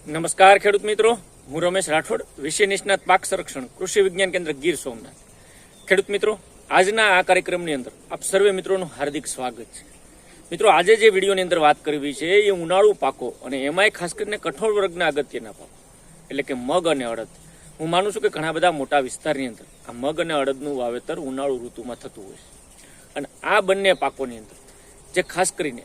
નમસ્કાર ખેડૂત મિત્રો, હું રમેશ રાઠોડ, વિષય નિષ્ણાત પાક સંરક્ષણ, કૃષિ વિજ્ઞાન કેન્દ્ર ગીર સોમનાથ. ખેડૂત મિત્રો, આજના આ કાર્યક્રમની અંદર આપ સર્વે મિત્રોનું હાર્દિક સ્વાગત છે. મિત્રો, આજે જે વિડીયોની અંદર વાત કરવી છે એ ઉનાળુ પાકો અને એમાંય ખાસ કરીને કઠોળ વર્ગના અગત્યના પાકો એટલે કે મગ અને અડદ. હું માનું છું કે ઘણા બધા મોટા વિસ્તારની અંદર આ મગ અને અડદનું વાવેતર ઉનાળુ ઋતુમાં થતું હોય છે. અને આ બંને પાકોની અંદર જે ખાસ કરીને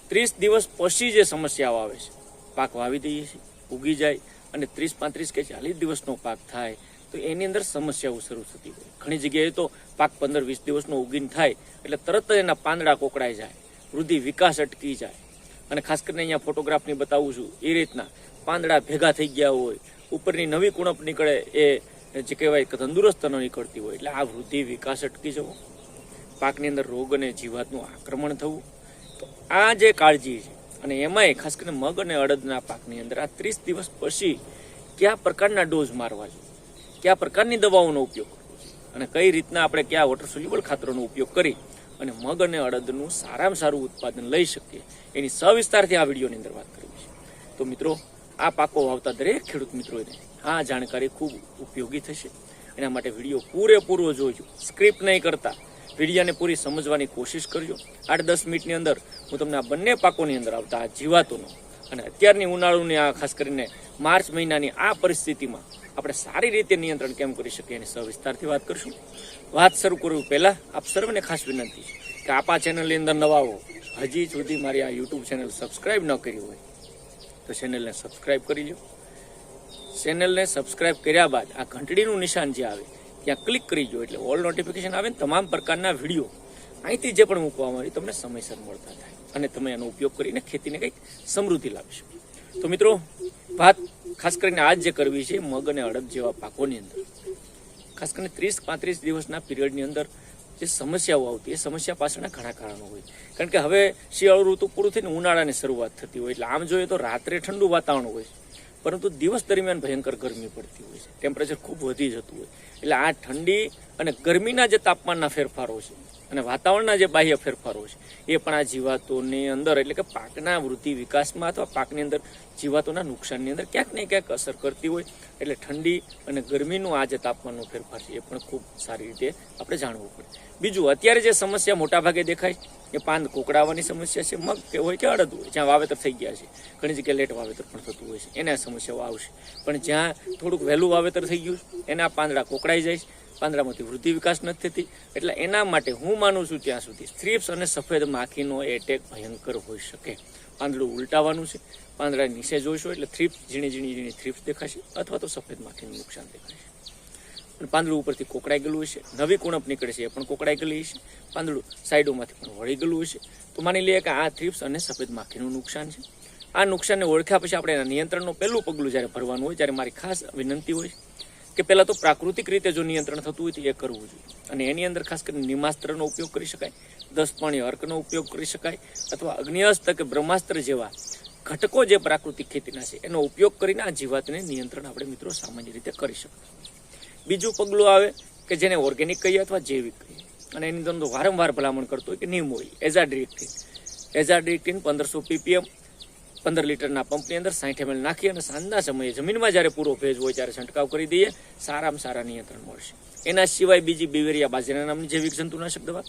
30 દિવસ પછી જે સમસ્યાઓ આવે છે, પાક વાવી દઈએ છીએ, ઉગી જાય અને 30, 35 કે 40 દિવસનો પાક થાય તો એની અંદર સમસ્યાઓ શરૂ થતી હોય. ઘણી જગ્યાએ તો પાક 15, 20 દિવસનો ઉગીને થાય એટલે તરત જ એના પાંદડા કોકડાઈ જાય, વૃદ્ધિ વિકાસ અટકી જાય. અને ખાસ કરીને અહીંયા ફોટોગ્રાફની બતાવું છું એ રીતના પાંદડા ભેગા થઈ ગયા હોય, ઉપરની નવી કુણપ નીકળે એ જે કહેવાય કે તંદુરસ્ત ન નીકળતી હોય, એટલે આ વૃદ્ધિ વિકાસ અટકી જવો, પાકની અંદર રોગ અને જીવાતનું આક્રમણ થવું. તો આ જે કાળજી છે અને એમાંય ખાસ કરીને મગ અને અડદના પાકની અંદર આ 30 દિવસ પછી કયા પ્રકારના ડોઝ મારવા જોઈએ, કયા પ્રકારની દવાઓનો ઉપયોગ કરવો જોઈએ અને કઈ રીતના આપણે કયા વોટર સોલ્યુબલ ખાતરોનો ઉપયોગ કરી અને મગ અને અડદનું સારામાં સારું ઉત્પાદન લઈ શકીએ એની સવિસ્તારથી આ વિડીયોની અંદર વાત કરવી છે. તો મિત્રો, આ પાકો વાવતા દરેક ખેડૂત મિત્રોને આ જાણકારી ખૂબ ઉપયોગી થશે. એના માટે વિડીયો પૂરેપૂરો જોજો, સ્ક્રિપ્ટ નહીં કરતા વિડીયોને પૂરી સમજવાની કોશિશ કરજો. 8-10 મિનિટની અંદર હું તમને આ બંને પાકોની અંદર આવતા આ જીવાતોનો અને અત્યારની ઉનાળુની આ ખાસ કરીને માર્ચ મહિનાની આ પરિસ્થિતિમાં આપણે સારી રીતે નિયંત્રણ કેમ કરી શકીએ એની સવિસ્તારથી વાત કરશું. વાત શરૂ કરવું પહેલાં આપ સર્વને ખાસ વિનંતી કે આપ આ ચેનલની અંદર નવા હો, હજી સુધી મારી આ યુટ્યુબ ચેનલ સબસ્ક્રાઈબ ન કરી હોય તો ચેનલને સબસ્ક્રાઈબ કરી લો. ચેનલને સબસ્ક્રાઈબ કર્યા બાદ આ ઘંટડીનું નિશાન જે આવે ત્યાં ક્લિક કરી જો, એટલે ઓલ નોટિફિકેશન આવે ને તમામ પ્રકારના વિડીયો અહીંથી જે પણ મૂકવામાં આવે તમને સમયસર મળતા થાય અને તમે એનો ઉપયોગ કરીને ખેતીને કંઈક સમૃદ્ધિ લાવી શકો. તો મિત્રો, વાત ખાસ કરીને આજ જે કરવી છે મગ અને અડદ જેવા પાકોની અંદર ખાસ કરીને 30-35 દિવસના પીરિયડની અંદર જે સમસ્યાઓ આવતી એ સમસ્યા પાછળના ઘણા કારણો હોય. કારણ કે હવે શિયાળુ ઋતુ પૂરું થઈને ઉનાળાની શરૂઆત થતી હોય, એટલે આમ જોઈએ તો રાત્રે ઠંડુ વાતાવરણ હોય પરંતુ દિવસ દરમિયાન ભયંકર ગરમી પડતી હોય છે, ટેમ્પરેચર ખૂબ વધી જતું હોય. એટલે આ ઠંડી અને ગરમીના જે તાપમાનના ફેરફારો છે અને વાતાવરણના જે બાહ્ય ફેરફારો છે એ પણ આ જીવાતોની અંદર એટલે કે પાકના વૃદ્ધિ વિકાસમાં અથવા પાકની અંદર જીવાતોના નુકસાનની અંદર ક્યાંક ને ક્યાંક અસર કરતી હોય. એટલે ઠંડી અને ગરમીનું આ જે તાપમાનનો ફેરફાર છે એ પણ ખૂબ સારી રીતે આપણે જાણવું પડે. બીજું, અત્યારે જે સમસ્યા મોટાભાગે દેખાય એ પાંદ કોકડાવાની સમસ્યા છે. મગ કે હોય કે અડદ હોય, જ્યાં વાવેતર થઈ ગયા છે, ઘણી જગ્યાએ લેટ વાવેતર પણ થતું હોય છે, એના સમસ્યાઓ આવશે. પણ જ્યાં થોડુંક વહેલું વાવેતર થઈ ગયું એના પાંદડા કોકડાઈ જાય છે, પાંદડામાંથી વૃદ્ધિ વિકાસ નથી થતી. એટલે એના માટે હું માનું છું ત્યાં સુધી થ્રિપ્સ અને સફેદ માખીનો એટેક ભયંકર હોઈ શકે. પાંદડું ઉલટાવવાનું છે, પાંદડા નીચે જોઈશો એટલે થ્રિપ્સ ઝીણી થ્રિપ્સ દેખાશે અથવા તો સફેદ માખીનું નુકસાન દેખાશે. અને પાંદડું ઉપરથી કોકડાઈ ગયેલું હશે, નવી કુણપ નીકળે છે એ પણ કોકડાઈ ગયેલી હશે, પાંદડું સાઈડોમાંથી પણ વળી ગયેલું હશે. તો માની લઈએ કે આ થ્રિપ્સ અને સફેદ માખીનું નુકસાન છે. આ નુકસાનને ઓળખ્યા પછી આપણે એના નિયંત્રણનું પહેલું પગલું જ્યારે ભરવાનું હોય ત્યારે મારી ખાસ વિનંતી હોય કે પહેલાં તો પ્રાકૃતિક રીતે જો નિયંત્રણ થતું હોય તો એ કરવું જોઈએ. અને એની અંદર ખાસ કરીને નિમાસ્ત્રનો ઉપયોગ કરી શકાય, 10 પાણી અર્કનો ઉપયોગ કરી શકાય અથવા અગ્નિઅસ્ત્ર કે બ્રહ્માસ્ત્ર જેવા ઘટકો જે પ્રાકૃતિક ખેતીના છે એનો ઉપયોગ કરીને આ જીવાતને નિયંત્રણ આપણે મિત્રો સામાન્ય રીતે કરી શકીએ. બીજું પગલું આવે કે જેને ઓર્ગેનિક કહીએ અથવા જૈવિક કહીએ, અને એની અંદર વારંવાર ભલામણ કરતો હોય કે નીમ ઓઇલ, એઝાડિરેક્ટિન 1500 ppm 15 લીટરના પંપની અંદર 60 ml નાખી અને સાંજના સમયે જમીનમાં જ્યારે પૂરો ભેજ હોય ત્યારે છંટકાવ કરી દઈએ, સારામાં સારા નિયંત્રણ મળશે. એના સિવાય બીજી બેવેરિયા બાજરા નામની જૈવિક જંતુનાશક દવા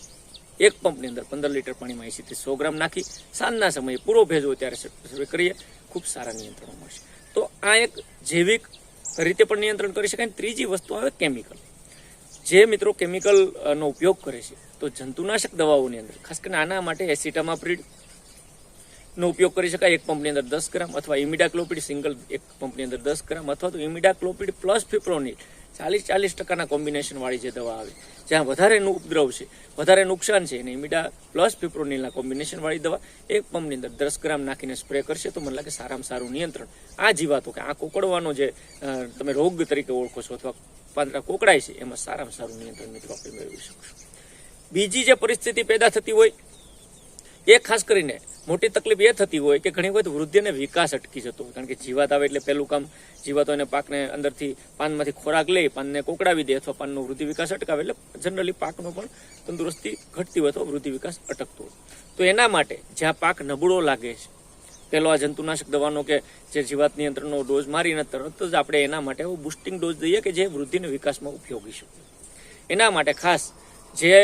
એક પંપની અંદર 15 લીટર પાણીમાં 80 થી 100 ગ્રામ નાખી સાંજના સમયે પૂરો ભેજ હોય ત્યારે સ્પ્રે કરીએ, ખૂબ સારા નિયંત્રણો મળશે. તો આ એક જૈવિક રીતે પણ નિયંત્રણ કરી શકાય. ત્રીજી વસ્તુ આવે કેમિકલ. જે મિત્રો કેમિકલનો ઉપયોગ કરે છે તો જંતુનાશક દવાઓની અંદર ખાસ કરીને આના માટે એસિટામાપ્રિડ નો ઉપયોગ કરી શકાય. એક પંપની અંદર 10 ગ્રામ અથવા ઇમિડાક્લોપિડ સિંગલ એક પંપની અંદર 10 ગ્રામ અથવા તો ઇમિડાક્લોપિડ પ્લસ ફિપ્રોનિલ 40% કોમ્બિનેશન વાળી જે દવા આવે જ્યાં વધારે ઉપદ્રવ છે, વધારે નુકસાન છે, અને ઇમિડા પ્લસ ફિપ્રોનિલના કોમ્બિનેશન વાળી દવા એક પંપની અંદર 10 ગ્રામ નાખીને સ્પ્રે કરશે તો મને લાગે સારામાં સારું નિયંત્રણ આ જીવાતો કે આ કોકડવાનો જે તમે રોગ તરીકે ઓળખો છો અથવા પાંદડા કોકડાય છે એમાં સારામાં સારું નિયંત્રણ મિત્રો આપણે મેળવી શકશું. બીજી જે પરિસ્થિતિ પેદા થતી હોય એ ખાસ કરીને મોટી તકલીફ એ થતી હોય કે ઘણી વખત વૃદ્ધિ અને વિકાસ અટકી જતો હોય. કારણ કે જીવાત આવે એટલે પહેલું કામ જીવાતો એને પાકને અંદરથી પાનમાંથી ખોરાક લઈ પાનને કોકડાવી દે અથવા પાનનો વૃદ્ધિ વિકાસ અટકાવે, એટલે જનરલી પાકનો પણ તંદુરસ્તી ઘટતી હોય અથવા વૃદ્ધિ વિકાસ અટકતો હોય. તો એના માટે જ્યાં પાક નબળો લાગે છે પહેલો આ જંતુનાશક દવાનો કે જે જીવાત નિયંત્રણનો ડોઝ મારીને તરત જ આપણે એના માટે બુસ્ટિંગ ડોઝ દઈએ કે જે વૃદ્ધિને વિકાસમાં ઉપયોગી છે. એના માટે ખાસ જે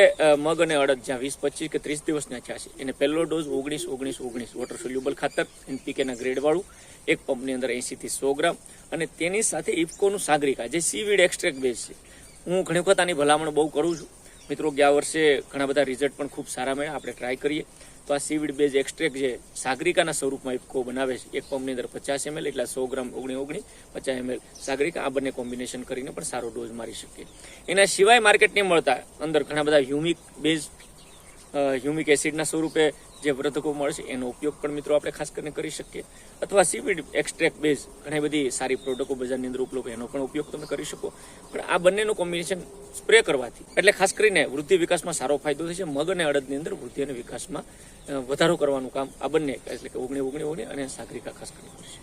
મગ અને અડદ જ્યાં 20, 25 કે 30 દિવસના થયા છે એને પહેલો ડોઝ 19-19-19 વોટર સોલ્યુબલ ખાતર NPKના ગ્રેડવાળું એક પંપની અંદર 80 થી 100 ગ્રામ અને તેની સાથે ઇફકોનું સાગરિકા જે સીવીડ એક્સ્ટ્રેક્ટ બેઝ છે. હું ઘણી વખત આની ભલામણ બહુ કરું છું મિત્રો. ગયા વર્ષે ઘણા બધા રિઝલ્ટ પણ ખૂબ સારા મળ્યા. આપણે ટ્રાય કરીએ તો આ સીવીડ બેઝ એક્સ્ટ્રેક્ટ જે સાગરિકાના સ્વરૂપમાં ઇફકો બનાવે છે એક પંપની અંદર 50 ml એટલે 100 ગ્રામ 19-19 50 ml સાગરિકા આ બંને કોમ્બિનેશન કરીને પણ સારો ડોઝ મારી શકીએ. એના સિવાય માર્કેટની મળતા અંદર ઘણા બધા હ્યુમિક એસિડના સ્વરૂપે જે વર્ધકો મળશે એનો ઉપયોગ પણ મિત્રો આપણે ખાસ કરીને કરી શકીએ. અથવા સીવીડ એક્સ્ટ્રેક્ટ બેઝ ઘણી બધી સારી પ્રોડક્ટો બજારની અંદર ઉપલબ્ધ એનો પણ ઉપયોગ તમે કરી શકો. પણ આ બંનેનું કોમ્બિનેશન સ્પ્રે કરવાથી એટલે ખાસ કરીને વૃદ્ધિ વિકાસમાં સારો ફાયદો થશે. મગ અને અડદની અંદર વૃદ્ધિ અને વિકાસમાં વધારો કરવાનું કામ આ બંને એટલે કે 19-19 અને સાગરિકા ખાસ કરીને કરશે.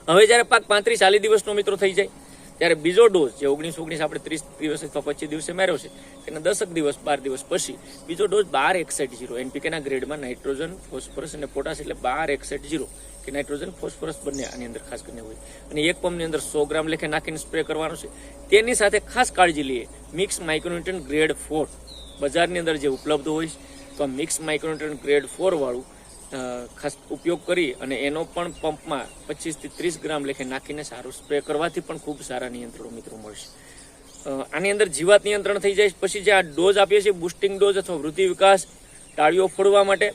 હવે જ્યારે પાક 35-40 દિવસનો મિત્રો થઈ જાય ત્યારે બીજો ડોઝ જે 19-19 આપણે 30 દિવસ અથવા 25 દિવસે માર્યો છે એના 10 દિવસ 12 દિવસ પછી બીજો ડોઝ 12-61-0 NPKના ગ્રેડમાં નાઇટ્રોજન, ફોસ્ફરસ અને પોટાશ એટલે 12-61-0 કે નાઇટ્રોજન ફોસ્ફરસ બંને આની અંદર ખાસ કરીને હોય અને એક પંપની અંદર 100 ગ્રામ લેખે નાખીને સ્પ્રે કરવાનો છે. તેની સાથે ખાસ કાળજી લઈએ મિક્સ માઇક્રોન્યુટ્રન ગ્રેડ 4 બજારની અંદર જે ઉપલબ્ધ હોય તો આ મિક્સ માઇક્રોન્યુટ્રન ગ્રેડ 4 વાળું ખાસ ઉપયોગ કરી અને એનો પણ પંપમાં 25 થી 30 ગ્રામ લેખે નાખીને સારું સ્પ્રે કરવાથી પણ ખૂબ સારા નિયંત્રણો મિત્રો મળશે. આની અંદર જીવાત નિયંત્રણ થઈ જાય પછી જે આ ડોઝ આપીએ છીએ બુસ્ટિંગ ડોઝ અથવા વૃદ્ધિ વિકાસ ડાળીઓ ફોડવા માટે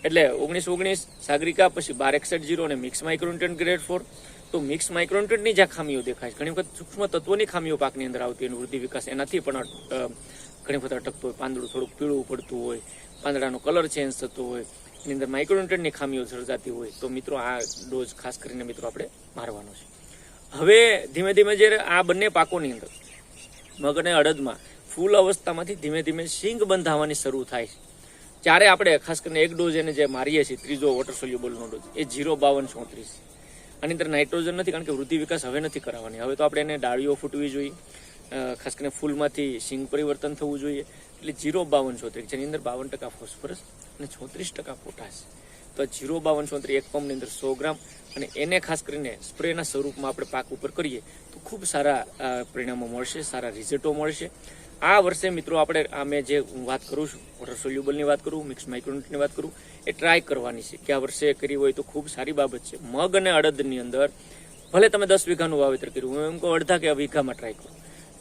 એટલે 19-19 સાગરિકા પછી 12-61-0 અને મિક્સ માઇક્રોન્યુટ્રન ગ્રેડ 4. તો મિક્સ માઇક્રોન્યુટ્રનની જ્યાં ખામીઓ દેખાય છે ઘણી વખત સૂક્ષ્મ તત્વોની ખામીઓ પાકની અંદર આવતી હોય વૃદ્ધિ વિકાસ એનાથી પણ ઘણી વખત અટકતો હોય. પાંદડું થોડુંક પીળું પડતું હોય, પાંદડાનો કલર ચેન્જ થતો હોય, એની અંદર માઇક્રોન્યુટ્રનની ખામીઓ સર્જાતી હોય તો મિત્રો આ ડોઝ ખાસ કરીને મિત્રો આપણે મારવાનો છે. હવે ધીમે ધીમે જ્યારે આ બંને પાકોની અંદર મગ અને અડદમાં ફૂલ અવસ્થામાંથી ધીમે ધીમે સિંગ બંધાવાની શરૂ થાય છે ત્યારે આપણે ખાસ કરીને એક ડોઝ એને જે મારીએ છીએ ત્રીજો વોટર સોલ્યુબલનો ડોઝ એ 0-52-34. આની અંદર નાઇટ્રોજન નથી કારણ કે વૃદ્ધિ વિકાસ હવે નથી કરાવવાની. હવે તો આપણે એને ડાળીઓ ફૂટવી જોઈએ, ખાસ કરીને ફૂલમાંથી સિંગ પરિવર્તન થવું જોઈએ એટલે 0-52-34 જેની અંદર 52% ફોસ્ફરસ અને 36% પોટાશ. તો 0-52-34 એક પંપની અંદર 100 ગ્રામ અને એને ખાસ કરીને સ્પ્રેના સ્વરૂપમાં આપણે પાક ઉપર કરીએ તો ખૂબ સારા પરિણામો મળશે, સારા રિઝલ્ટો મળશે. આ વર્ષે મિત્રો આપણે મેં જે વાત કરું છું વોટર સોલ્યુબલની વાત કરું, મિક્સ માઇક્રોન્યુટ્રનની વાત કરું એ ટ્રાય કરવાની છે કે આ વર્ષે કરી હોય તો ખૂબ સારી બાબત છે. મગ અને અડદની અંદર ભલે તમે 10 વીઘાનું વાવેતર કર્યું, હું એમ કહું અડધા કે વીઘામાં ટ્રાય કરો.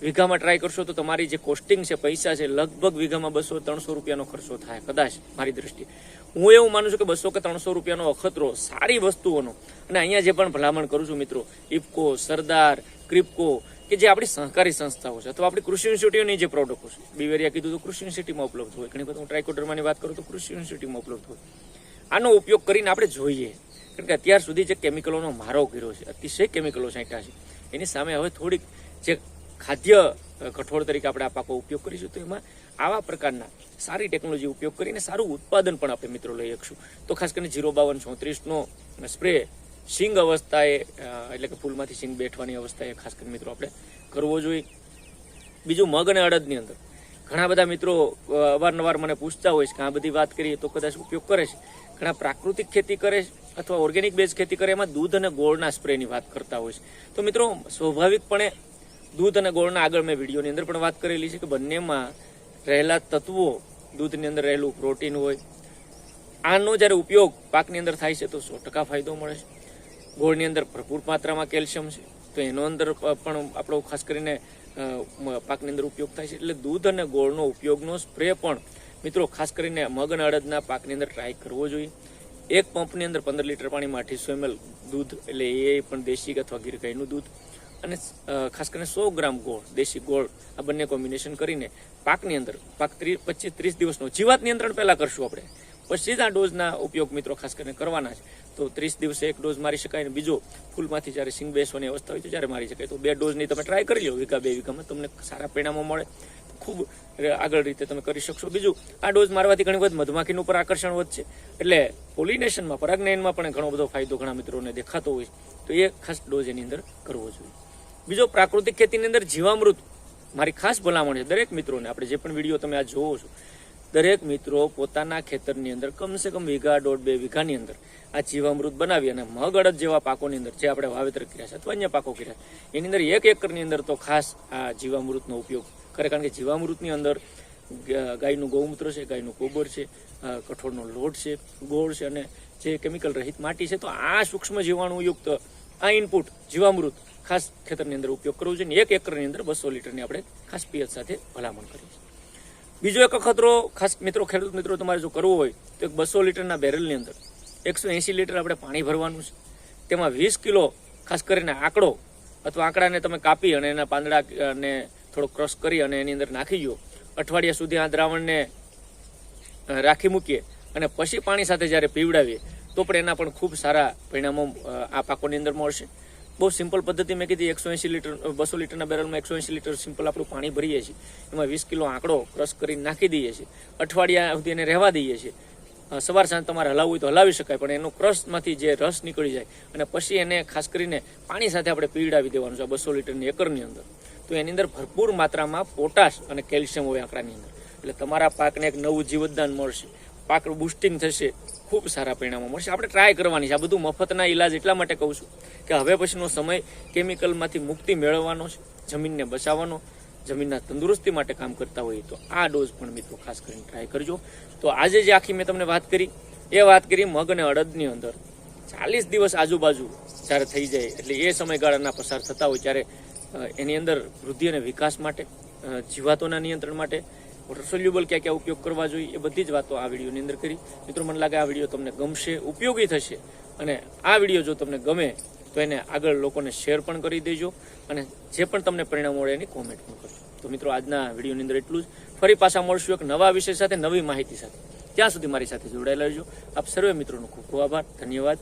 વીઘામાં ટ્રાય કરશો તો તમારી જે કોસ્ટિંગ છે પૈસા છે લગભગ વીઘામાં 200-300 રૂપિયાનો ખર્ચો થાય કદાચ મારી દ્રષ્ટિએ. હું એવું માનું છું કે 200 કે 300 રૂપિયાનો અખતરો સારી વસ્તુઓનો અને અહીંયા જે પણ ભલામણ કરું છું મિત્રો ઇફકો, સરદાર, ક્રિપકો કે જે આપણી સહકારી સંસ્થાઓ છે અથવા આપણી કૃષિ યુનિવર્સિટીઓની જે પ્રોડક્ટો છે. બીવેરિયા કીધું તો કૃષિ યુનિવર્સિટીમાં ઉપલબ્ધ હોય, ઘણી વખત હું ટ્રાઇકોડર્માની વાત કરું તો કૃષિ યુનિવર્સિટીમાં ઉપલબ્ધ હોય. આનો ઉપયોગ કરીને આપણે જોઈએ કારણ કે અત્યાર સુધી જે કેમિકલોનો મારો કર્યો છે અતિશય કેમિકલો છાંટ્યા છે એની સામે હવે થોડીક જે ખાદ્ય કઠોળ તરીકે આપણે આ પાકો ઉપયોગ કરીશું તો એમાં આવા પ્રકારના સારી ટેકનોલોજી ઉપયોગ કરીને સારું ઉત્પાદન પણ આપણે મિત્રો લઈ શકશું. તો ખાસ કરીને 0-52-34નો સ્પ્રે સિંગ અવસ્થાએ એટલે કે ફૂલમાંથી સિંગ બેઠવાની અવસ્થાએ ખાસ કરીને મિત્રો આપણે કરવો જોઈએ. બીજું મગ અને અડદની અંદર ઘણા બધા મિત્રો અવારનવાર મને પૂછતા હોય છે કે આ બધી વાત કરીએ તો કદાચ ઉપયોગ કરે છે. ઘણા પ્રાકૃતિક ખેતી કરે છે અથવા ઓર્ગેનિક બેઝ ખેતી કરે એમાં દૂધ અને ગોળના સ્પ્રેની વાત કરતા હોય છે. તો મિત્રો સ્વાભાવિકપણે દૂધ અને ગોળના આગળ મેં વિડીયોની અંદર પણ વાત કરેલી છે કે બંનેમાં રહેલા તત્વો દૂધની અંદર રહેલું પ્રોટીન હોય. આનો જ્યારે ઉપયોગ પાકની અંદર થાય છે તો 100% ફાયદો મળે છે. ગોળની અંદર ભરપૂર માત્રામાં કેલ્શિયમ છે તો એનો અંદર પણ આપણો ખાસ કરીને પાકની અંદર ઉપયોગ થાય છે. એટલે દૂધ અને ગોળનો ઉપયોગનો સ્પ્રે પણ મિત્રો ખાસ કરીને મગ અને અડદના પાકની અંદર ટ્રાય કરવો જોઈએ. એક પંપની અંદર 15 લીટર પાણીમાં 800 ml દૂધ એટલે એ પણ દેશી અથવા ગીર ગાયનું દૂધ અને ખાસ કરીને 100 ગ્રામ ગોળ, દેશી ગોળ આ બંને કોમ્બિનેશન કરીને પાકની અંદર પાક 25-30 દિવસનો જીવાત નિયંત્રણ પહેલા કરશું આપણે પછી જ આ ડોઝના ઉપયોગ મિત્રો ખાસ કરીને કરવાના છે. તો 30 દિવસે એક ડોઝ મારી શકાય અને બીજો ફૂલમાંથી જ્યારે સિંગ બેસવાની અવસ્થા હોય તો જ્યારે મારી શકાય. તો 2 ડોઝની તમે ટ્રાય કરી લો વીઘા 2 વીઘામાં તમને સારા પરિણામો મળે ખૂબ આગળ રીતે તમે કરી શકશો. બીજું આ ડોઝ મારવાથી ઘણી વખત મધમાખીનું ઉપર આકર્ષણ વધશે એટલે પોલિનેશનમાં પરાગનયનમાં પણ ઘણો બધો ફાયદો ઘણા મિત્રોને દેખાતો હોય તો એ ખાસ ડોઝ એની અંદર કરવો જોઈએ. બીજો પ્રાકૃતિક ખેતીની અંદર જીવામૃત મારી ખાસ ભલામણ છે દરેક મિત્રોને. આપણે જે પણ વિડીયો તમે આ જોવો છો દરેક મિત્રો પોતાના ખેતરની અંદર કમસે કમ વીઘા 1.5-2 વીઘાની અંદર આ જીવામૃત બનાવી અને મગ અડદ જેવા પાકોની અંદર જે આપણે વાવેતર કર્યા છે અથવા અન્ય પાકો કર્યા છે એની અંદર 1 એકરની અંદર તો ખાસ આ જીવામૃતનો ઉપયોગ કરે. કારણ કે જીવામૃતની અંદર ગાયનું ગૌમૂત્ર છે, ગાયનું ગોબર છે, કઠોળનો લોટ છે, ગોળ છે અને જે કેમિકલ રહિત માટી છે. તો આ સૂક્ષ્મ જીવાણુયુક્ત આ ઇનપુટ જીવામૃત ખાસ ખેતરની અંદર ઉપયોગ કરવો જોઈએ. 1 એકરની અંદર 200 લીટરની આપણે ખાસ પિયત સાથે ભલામણ કરીએ છીએ. બીજો એક અખતરો ખાસ મિત્રો, ખેડૂત મિત્રો તમારે જો કરવો હોય તો 200 લીટરના બેરલની અંદર 180 લીટર આપણે પાણી ભરવાનું છે. તેમાં 20 કિલો ખાસ કરીને આંકડો અથવા આંકડાને તમે કાપી અને એના પાંદડાને થોડો ક્રશ કરી અને એની અંદર નાખી દો. અઠવાડિયા સુધી આ દ્રાવણને રાખી મૂકીએ અને પછી પાણી સાથે જ્યારે પીવડાવીએ તો પણ એના પણ ખૂબ સારા પરિણામો આ પાકોની અંદર મળશે. બહુ સિમ્પલ પદ્ધતિ મેં કીધી. 180 લીટર 200 લીટરના બેરલમાં 180 લીટર સિમ્પલ આપણું પાણી ભરીએ છીએ. એમાં 20 કિલો આંકડો ક્રશ કરીને નાખી દઈએ છીએ. અઠવાડિયા સુધી એને રહેવા દઈએ છીએ. સવાર સાંજ તમારે હલાવવું હોય તો હલાવી શકાય, પણ એનો ક્રશમાંથી જે રસ નીકળી જાય અને પછી એને ખાસ કરીને પાણી સાથે આપણે પીવડાવી દેવાનું છે 200 લીટરની એકરની અંદર. તો એની અંદર ભરપૂર માત્રામાં પોટાશ અને કેલ્શિયમ હોય આંકડાની અંદર. એટલે તમારા પાકને એક નવું જીવતદાન મળશે, પાક બુસ્ટિંગ થશે, ખૂબ સારા પરિણામો મળશે. આપણે ટ્રાય કરવાની છે. આ બધું મફતના ઈલાજ એટલા માટે કહું છું કે હવે પછીનો સમય કેમિકલમાંથી મુક્તિ મેળવવાનો છે, જમીનને બચાવવાનો, જમીનના તંદુરસ્તી માટે કામ કરતા હોઈએ તો આ ડોઝ પણ મિત્રો ખાસ કરીને ટ્રાય કરજો. તો આજે જે આખી મેં તમને વાત કરી એ વાત કરી મગ અને અડદની અંદર 40 દિવસ આજુબાજુ જ્યારે થઈ જાય એટલે એ સમયગાળાના પસાર થતા હોય ત્યારે એની અંદર વૃદ્ધિ અને વિકાસ માટે, જીવાતોના નિયંત્રણ માટે વોટર સોલ્યુબલ ક્યાં ક્યાં ઉપયોગ કરવા જોઈએ એ બધી જ વાતો આ વિડીયોની અંદર કરી. મિત્રો, મને લાગે આ વિડીયો તમને ગમશે, ઉપયોગી થશે અને આ વિડીયો જો તમને ગમે તો એને આગળ લોકોને શેર પણ કરી દેજો અને જે પણ તમને પરિણામ મળે એની કોમેન્ટ પણ કરજો. તો મિત્રો, આજના વિડીયોની અંદર એટલું જ. ફરી પાછા મળશું એક નવા વિષય સાથે, નવી માહિતી સાથે. ત્યાં સુધી મારી સાથે જોડાયેલા રહેજો. આપ સર્વે મિત્રોનો ખૂબ ખૂબ આભાર. ધન્યવાદ.